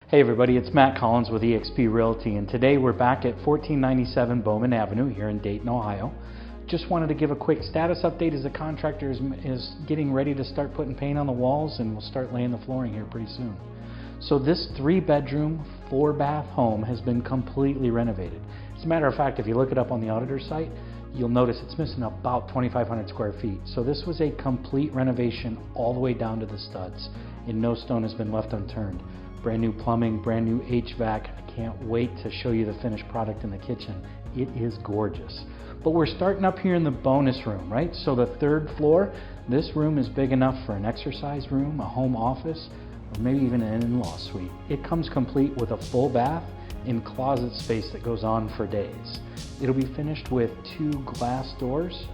Hey everybody, it's Matt Collins with eXp Realty, and today we're back at 1497 Bowman Avenue here in Dayton, Ohio. Just wanted to give a quick status update as the contractor is getting ready to start putting paint on the walls, and we'll start laying the flooring here pretty soon. So this 3-bedroom, 4-bath home has been completely renovated. As a matter of fact, if you look it up on the auditor's site, you'll notice it's missing about 2,500 square feet. So this was a complete renovation all the way down to the studs, and no stone has been left unturned. Brand new plumbing, brand new HVAC. I can't wait to show you the finished product in the kitchen. It is gorgeous. But we're starting up here in the bonus room, right? So the 3rd floor, this room is big enough for an exercise room, a home office, or maybe even an in-law suite. It comes complete with a full bath and closet space that goes on for days. It'll be finished with 2 glass doors,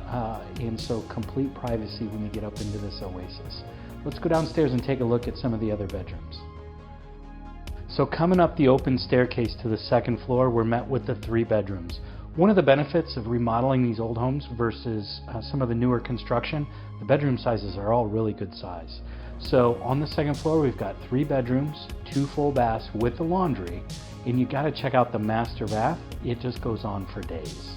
and so complete privacy when you get up into this oasis. Let's go downstairs and take a look at some of the other bedrooms. So coming up the open staircase to the 2nd floor, we're met with the 3 bedrooms. One of the benefits of remodeling these old homes versus some of the newer construction, the bedroom sizes are all really good size. So on the 2nd floor, we've got 3 bedrooms, 2 full baths with the laundry, and you gotta check out the master bath. It just goes on for days.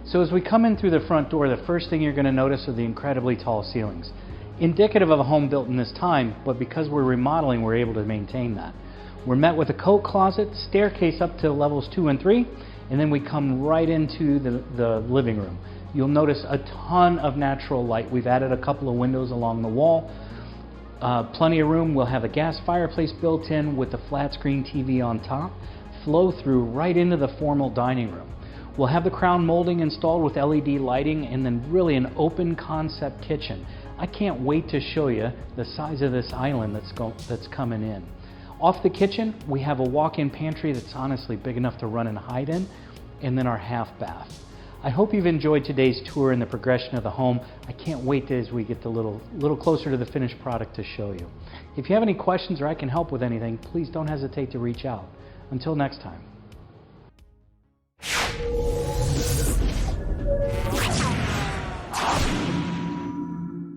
So as we come in through the front door, the first thing you're going to notice are the incredibly tall ceilings. Indicative of a home built in this time, but because we're remodeling, we're able to maintain that. We're met with a coat closet, staircase up to levels 2 and 3, and then we come right into the living room. You'll notice a ton of natural light. We've added a couple of windows along the wall. Plenty of room. We'll have a gas fireplace built in with the flat screen TV on top. Flow through right into the formal dining room. We'll have the crown molding installed with LED lighting, and then really an open concept kitchen. I can't wait to show you the size of this island that's coming in. Off the kitchen, we have a walk-in pantry that's honestly big enough to run and hide in, and then our half bath. I hope you've enjoyed today's tour and the progression of the home. I can't wait as we get a little closer to the finished product to show you. If you have any questions or I can help with anything, please don't hesitate to reach out. Until next time.